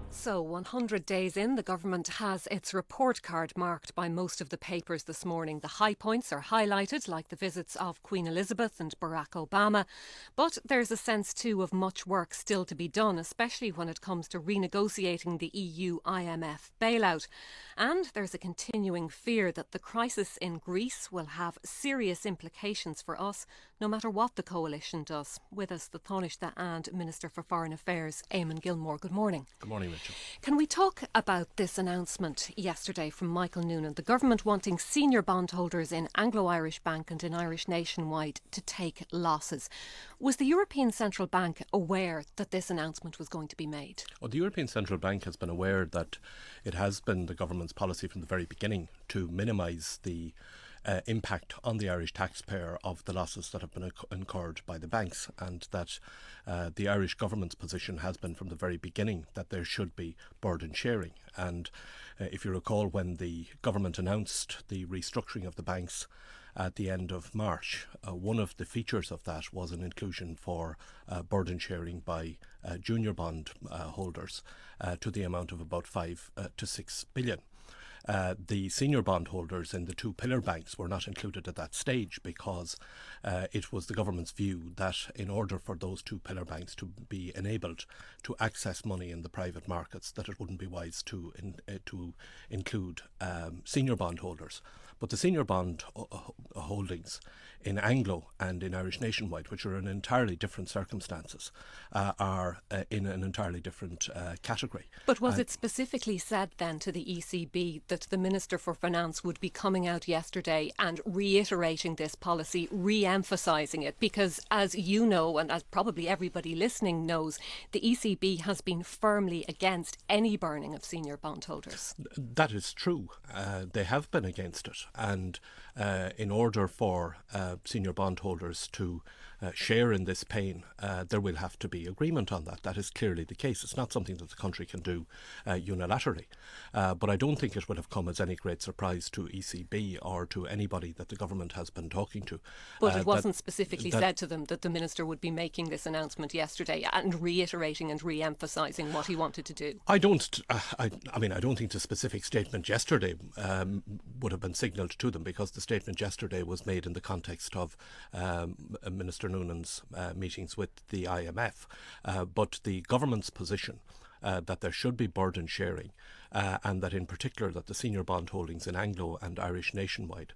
So, 100 days in, the government has its report card marked by most of the papers this morning. The high points are highlighted, like the visits of Queen Elizabeth and Barack Obama. But there's a sense, too, of much work still to be done, especially when it comes to renegotiating the EU IMF bailout. And there's a continuing fear that the crisis in Greece will have serious implications for us, no matter what the coalition does. With us, the Taoiseach and Minister for Foreign Affairs, Eamon Gilmore. Good morning. Good morning, Richard. Can we talk about this announcement yesterday from Michael Noonan, the government wanting senior bondholders in Anglo-Irish Bank and in Irish Nationwide to take losses? Was the European Central Bank aware that this announcement was going to be made? Well, the European Central Bank has been aware that it has been the government's policy from the very beginning to minimise the impact on the Irish taxpayer of the losses that have been incurred by the banks, and that the Irish government's position has been from the very beginning that there should be burden sharing. And if you recall, when the government announced the restructuring of the banks at the end of March, one of the features of that was an inclusion for burden sharing by junior bond holders to the amount of about 5 to 6 billion. The senior bondholders in the two pillar banks were not included at that stage because it was the government's view that in order for those two pillar banks to be enabled to access money in the private markets, that it wouldn't be wise to include senior bondholders. But the senior bond holdings in Anglo and in Irish Nationwide, which are in entirely different circumstances, are in an entirely different category. But was it specifically said then to the ECB that the Minister for Finance would be coming out yesterday and reiterating this policy, re-emphasising it? Because as you know, and as probably everybody listening knows, the ECB has been firmly against any burning of senior bondholders. That is true. They have been against it. And in order for senior bondholders to share in this pain, there will have to be agreement on that. That is clearly the case. It's not something that the country can do unilaterally. But I don't think it would have come as any great surprise to ECB or to anybody that the government has been talking to. But it wasn't specifically said to them that the Minister would be making this announcement yesterday and reiterating and re-emphasising what he wanted to do. I don't think the specific statement yesterday would have been signalled to them, because the statement yesterday was made in the context of Minister Noonan's meetings with the IMF. But the government's position that there should be burden sharing, and that in particular that the senior bond holdings in Anglo and Irish Nationwide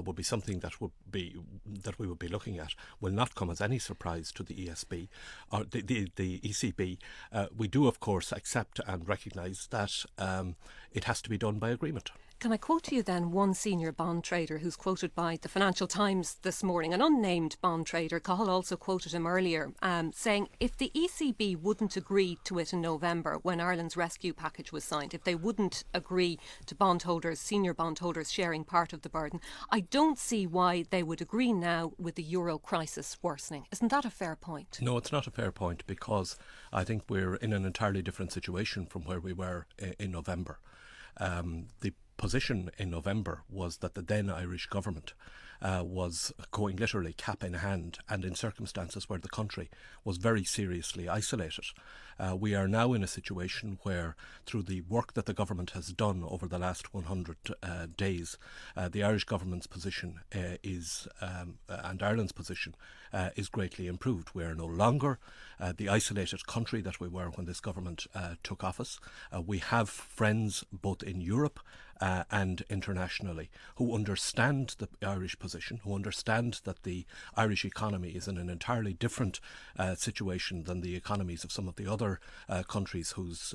would be something that we would be looking at, will not come as any surprise to the ESB or the ECB. We do, of course, accept and recognise that it has to be done by agreement. Can I quote to you then one senior bond trader who's quoted by the Financial Times this morning, an unnamed bond trader? Cathal also quoted him earlier, saying if the ECB wouldn't agree to it in November when Ireland's rescue package was signed, if they wouldn't agree to bondholders, senior bondholders sharing part of the burden, I don't see why they would agree now with the euro crisis worsening. Isn't that a fair point? No, it's not a fair point, because I think we're in an entirely different situation from where we were in November. The position in November was that the then Irish government was going literally cap in hand, and in circumstances where the country was very seriously isolated. We are now in a situation where, through the work that the government has done over the last 100 days, the Irish government's position and Ireland's position is greatly improved. We are no longer the isolated country that we were when this government took office. We have friends both in Europe and internationally who understand the Irish position, who understand that the Irish economy is in an entirely different situation than the economies of some of the other countries whose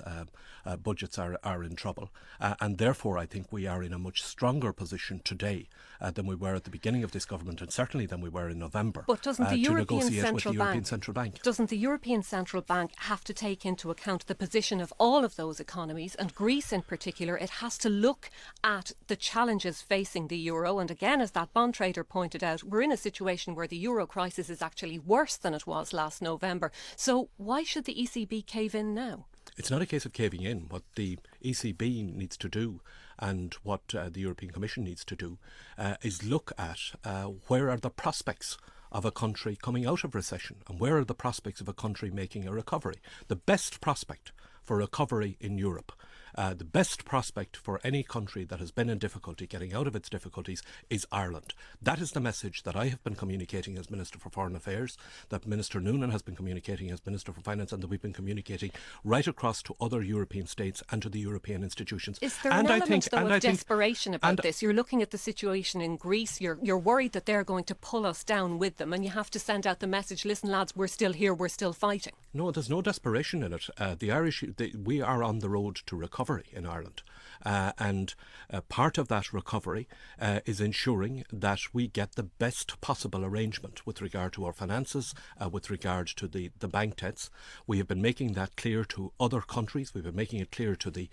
budgets are in trouble. And therefore I think we are in a much stronger position today than we were at the beginning of this government, and certainly than we were in November. But doesn't the European Central Bank doesn't the European Central Bank have to take into account the position of all of those economies, and Greece in particular? It has to look at the challenges facing the euro, and again, as that bond trader pointed out, we're in a situation where the euro crisis is actually worse than it was last November. So why should the ECB cave in now? It's not a case of caving in. What the ECB needs to do, and what the European Commission needs to do, is look at where are the prospects of a country coming out of recession, and where are the prospects of a country making a recovery. The best prospect for recovery in Europe. The best prospect for any country that has been in difficulty getting out of its difficulties is Ireland. That is the message that I have been communicating as Minister for Foreign Affairs, that Minister Noonan has been communicating as Minister for Finance, and that we've been communicating right across to other European states and to the European institutions. Is there an element, though, of desperation about this? You're looking at the situation in Greece, you're worried that they're going to pull us down with them, and you have to send out the message, listen lads, we're still here, we're still fighting. No, there's no desperation in it. The Irish, we are on the road to recovery in Ireland. And part of that recovery is ensuring that we get the best possible arrangement with regard to our finances, with regard to the bank debts. We have been making that clear to other countries. We've been making it clear to the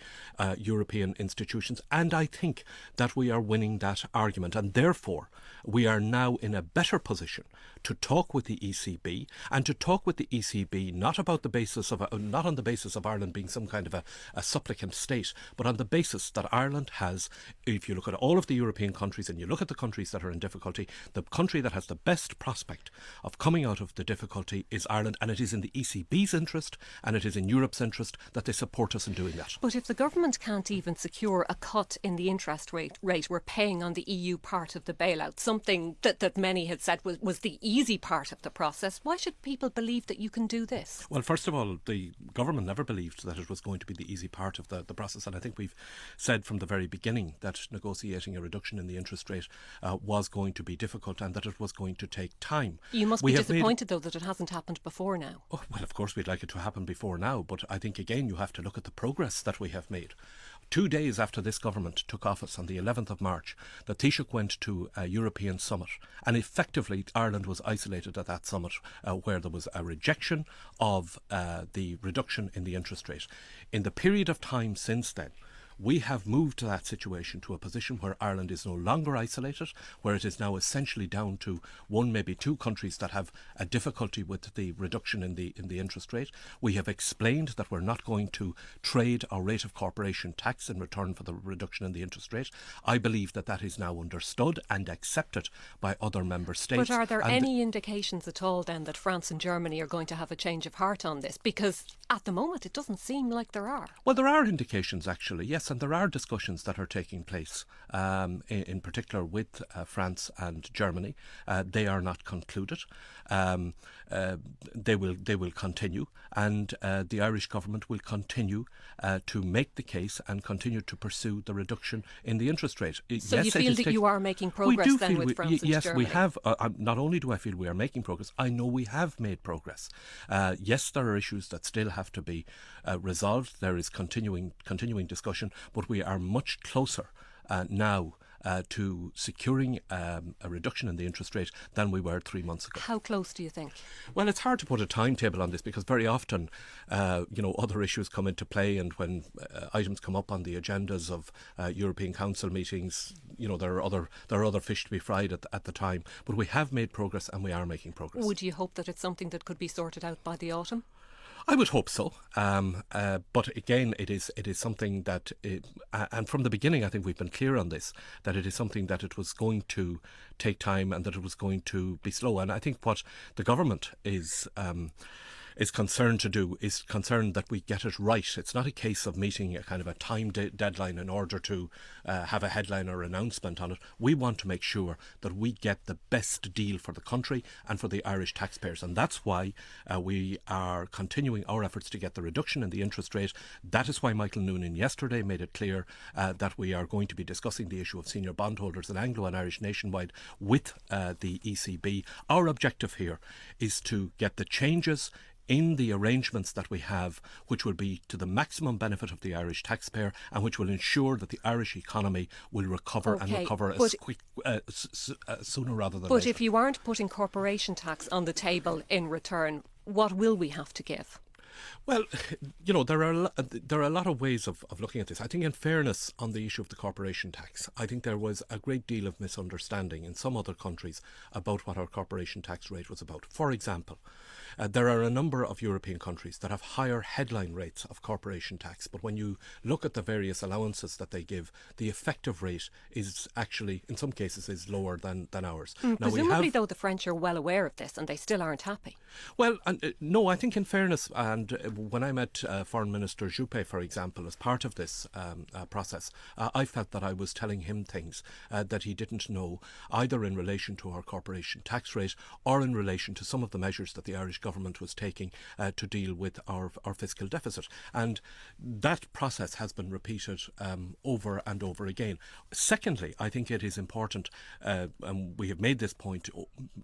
European institutions. And I think that we are winning that argument. And therefore, we are now in a better position to talk with the ECB, and to talk with the ECB not on the basis of Ireland being some kind of a supplicant state, but on the basis that Ireland has, if you look at all of the European countries and you look at the countries that are in difficulty, the country that has the best prospect of coming out of the difficulty is Ireland, and it is in the ECB's interest and it is in Europe's interest that they support us in doing that. But if the government can't even secure a cut in the interest rate we're paying on the EU part of the bailout, something that many had said was the easy part of the process, why should people believe that you can do this? Well, first of all, the government never believed that it was going to be the easy part of the process, and I think we've said from the very beginning that negotiating a reduction in the interest rate was going to be difficult and that it was going to take time. You must be disappointed, though, that it hasn't happened before now. Oh, well, of course we'd like it to happen before now, but I think, again, you have to look at the progress that we have made. 2 days after this government took office, on the 11th of March, the Taoiseach went to a European summit, and effectively Ireland was isolated at that summit, where there was a rejection of the reduction in the interest rate. In the period of time since then, we have moved that situation to a position where Ireland is no longer isolated, where it is now essentially down to one, maybe two countries that have a difficulty with the reduction in the interest rate. We have explained that we're not going to trade our rate of corporation tax in return for the reduction in the interest rate. I believe that that is now understood and accepted by other member states. But are there any indications at all then that France and Germany are going to have a change of heart on this? Because at the moment it doesn't seem like there are. Well, there are indications, actually, yes. And there are discussions that are taking place, in particular with France and Germany. They are not concluded. They will continue, and the Irish government will continue to make the case and continue to pursue the reduction in the interest rate. So yes, you feel that you are making progress then with France and Germany? Yes, we have. Not only do I feel we are making progress, I know we have made progress. Yes, there are issues that still have to be resolved. There is continuing discussion, but we are much closer now to securing a reduction in the interest rate than we were 3 months ago. How close do you think? Well, it's hard to put a timetable on this because very often, other issues come into play, and when items come up on the agendas of European Council meetings, there are other fish to be fried at the time. But we have made progress, and we are making progress. Would you hope that it's something that could be sorted out by the autumn? I would hope so, but again, it is something that, and from the beginning, I think we've been clear on this, that it is something that it was going to take time and that it was going to be slow. And I think what the government is concerned to do is concerned that we get it right. It's not a case of meeting a kind of a time deadline in order to have a headline or announcement on it. We want to make sure that we get the best deal for the country and for the Irish taxpayers, and that's why we are continuing our efforts to get the reduction in the interest rate. That is why Michael Noonan yesterday made it clear that we are going to be discussing the issue of senior bondholders in Anglo and Irish nationwide with the ECB. Our objective here is to get the changes in the arrangements that we have, which will be to the maximum benefit of the Irish taxpayer and which will ensure that the Irish economy will recover and recover sooner rather than later. But if you aren't putting corporation tax on the table in return, what will we have to give? Well, there are a lot of ways of looking at this. I think, in fairness, on the issue of the corporation tax, I think there was a great deal of misunderstanding in some other countries about what our corporation tax rate was about. For example, There are a number of European countries that have higher headline rates of corporation tax, but when you look at the various allowances that they give, the effective rate is actually, in some cases, is lower than ours. Now, Presumably, though, the French are well aware of this and they still aren't happy. Well, no, I think in fairness, and when I met Foreign Minister Juppé, for example, as part of this process, I felt that I was telling him things that he didn't know, either in relation to our corporation tax rate or in relation to some of the measures that the Irish government was taking to deal with our fiscal deficit. And that process has been repeated over and over again. Secondly, I think it is important, and we have made this point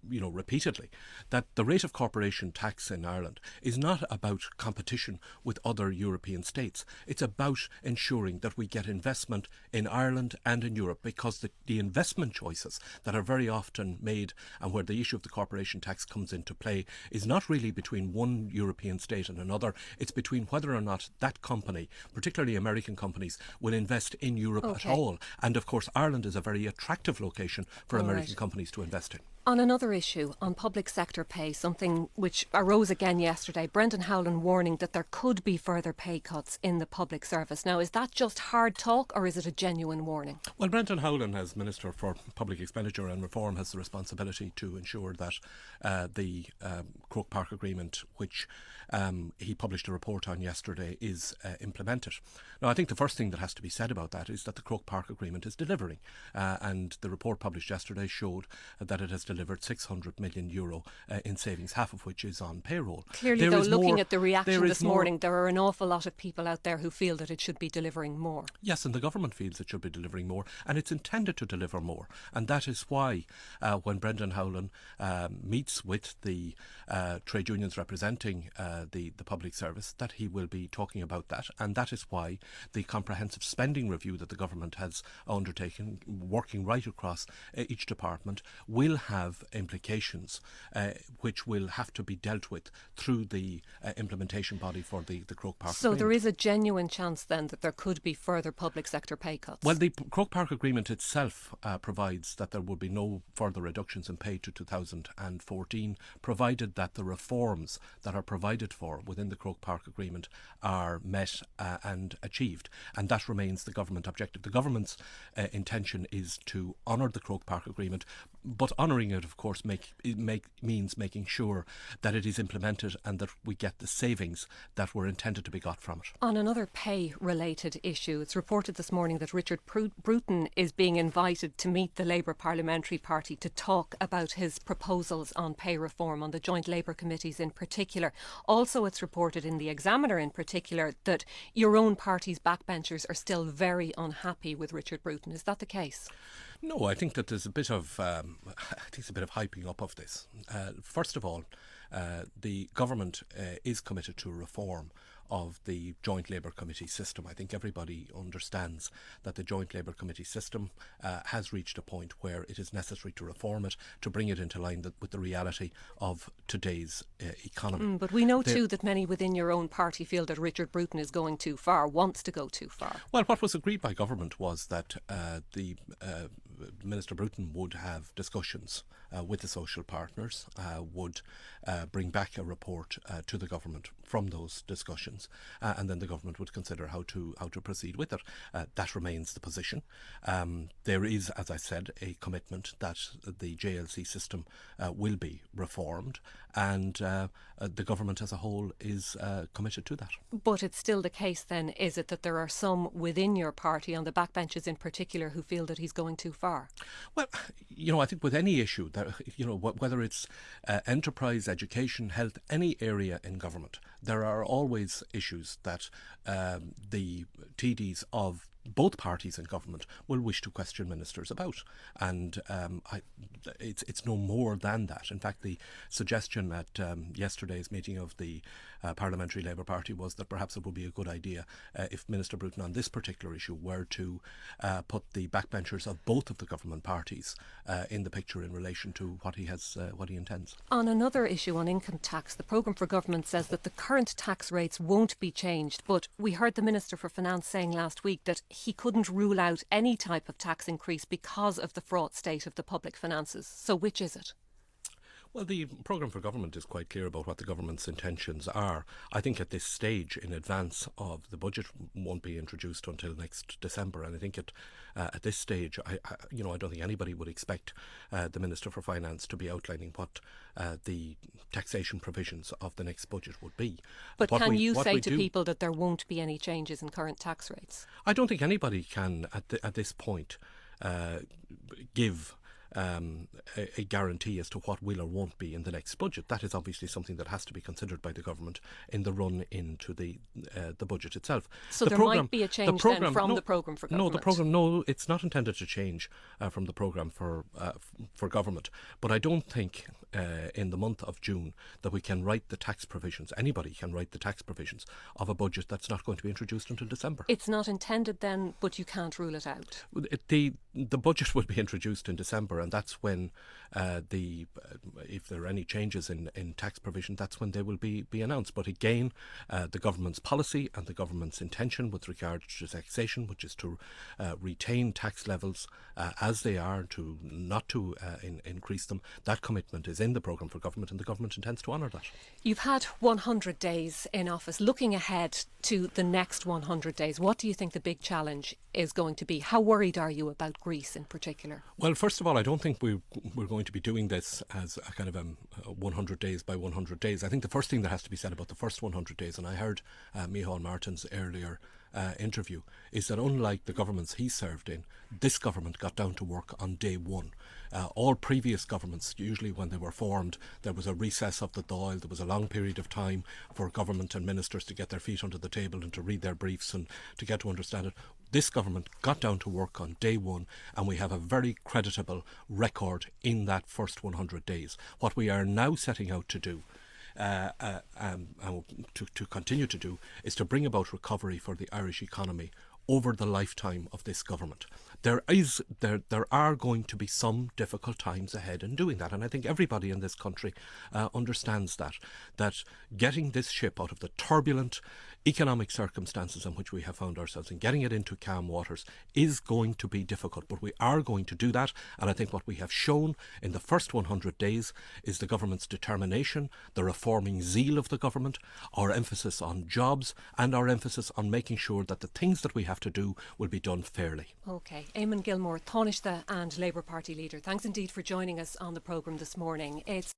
repeatedly, that the rate of corporation tax in Ireland is not about competition with other European states. It's about ensuring that we get investment in Ireland and in Europe, because the investment choices that are very often made, and where the issue of the corporation tax comes into play, is not really between one European state and another. It's between whether or not that company, particularly American companies, will invest in Europe at all. And of course, Ireland is a very attractive location for American companies to invest in. On another issue, on public sector pay, something which arose again yesterday, Brendan Howlin warning that there could be further pay cuts in the public service. Now, is that just hard talk or is it a genuine warning? Well, Brendan Howlin, as Minister for Public Expenditure and Reform, has the responsibility to ensure that the Croke Park Agreement, which he published a report on yesterday, is implemented. Now, I think the first thing that has to be said about that is that the Croke Park Agreement is delivering. And the report published yesterday showed that it has delivered €600 million in savings, half of which is on payroll. Clearly, though, looking at the reaction this morning, there are an awful lot of people out there who feel that it should be delivering more. Yes, and the government feels it should be delivering more, and it's intended to deliver more. And that is why when Brendan Howlin meets with the trade unions representing the public service, that he will be talking about that. And that is why the comprehensive spending review that the government has undertaken, working right across each department, will have implications which will have to be dealt with through the implementation body for the Croke Park So Agreement. there is a genuine chance then that there could be further public sector pay cuts? Well, the Croke Park Agreement itself provides that there will be no further reductions in pay to 2014, provided that the reforms that are provided for within the Croke Park Agreement are met and achieved. And that remains the government objective. The government's intention is to honour the Croke Park Agreement, but honouring it, of course, means making sure that it is implemented and that we get the savings that were intended to be got from it. On another pay-related issue, it's reported this morning that Richard Bruton is being invited to meet the Labour Parliamentary Party to talk about his proposals on pay reform, on the joint Labour committees in particular. Also, it's reported in the Examiner in particular that your own party's backbenchers are still very unhappy with Richard Bruton. Is that the case? No, I think that there's a bit of hyping up of this. First of all, the government is committed to reform of the Joint Labour Committee system. I think everybody understands that the Joint Labour Committee system has reached a point where it is necessary to reform it, to bring it into line with the reality of today's economy. But we know too that many within your own party feel that Richard Bruton is going too far, wants to go too far. Well, what was agreed by government was that the Minister Bruton would have discussions with the social partners, would bring back a report to the government from those discussions, and then the government would consider how to proceed with it. That remains the position. There is, as I said, a commitment that the JLC system will be reformed, and the government as a whole is committed to that. But it's still the case then, is it, that there are some within your party, on the backbenches in particular, who feel that he's going too far? Well, I think with any issue, that whether it's enterprise, education, health, any area in government, there are always issues that the TDs of both parties in government will wish to question ministers about, and it's no more than that. In fact, the suggestion at yesterday's meeting of the Parliamentary Labour Party was that perhaps it would be a good idea if Minister Bruton on this particular issue were to put the backbenchers of both of the government parties in the picture in relation to what he intends. On another issue, on income tax, the programme for government says that the current tax rates won't be changed, but we heard the Minister for Finance saying last week that he couldn't rule out any type of tax increase because of the fraught state of the public finances. So which is it? Well, the programme for government is quite clear about what the government's intentions are. I think at this stage, in advance of the budget, won't be introduced until next December, and I think at this stage, I don't think anybody would expect the Minister for Finance to be outlining what the taxation provisions of the next budget would be. But can you say to people that there won't be any changes in current tax rates? I don't think anybody can at this point give a guarantee as to what will or won't be in the next budget. That is obviously something that has to be considered by the government in the run into the budget itself. So there might be a change then from the programme for government? No, it's not intended to change from the programme for government. But I don't think in the month of June that we can write the tax provisions, anybody can write the tax provisions of a budget that's not going to be introduced until December. It's not intended then, but you can't rule it out? The budget will be introduced in December, and that's when if there are any changes in tax provision, that's when they will be announced. But again, the government's policy and the government's intention with regard to taxation, which is to retain tax levels as they are, to not to increase them, that commitment is in the programme for government, and the government intends to honour that. You've had 100 days in office. Looking ahead to the next 100 days, what do you think the big challenge is going to be? How worried are you about Greece in particular? Well, first of all, I don't think we're going to be doing this as a kind of 100 days by 100 days. I think the first thing that has to be said about the first 100 days, and I heard Micheál Martin's earlier interview, is that unlike the governments he served in, this government got down to work on day one. All previous governments, usually when they were formed, there was a recess of the Dáil. There was a long period of time for government and ministers to get their feet under the table and to read their briefs and to get to understand it. This government got down to work on day one, and we have a very creditable record in that first 100 days. What we are now setting out to do to continue to do is to bring about recovery for the Irish economy over the lifetime of this government. There are going to be some difficult times ahead in doing that, and I think everybody in this country understands that getting this ship out of the turbulent economic circumstances in which we have found ourselves and getting it into calm waters is going to be difficult, but we are going to do that. And I think what we have shown in the first 100 days is the government's determination, the reforming zeal of the government, our emphasis on jobs, and our emphasis on making sure that the things that we have to do will be done fairly. OK. Eamon Gilmore, Taoiseach and Labour Party leader, thanks indeed for joining us on the programme this morning. It's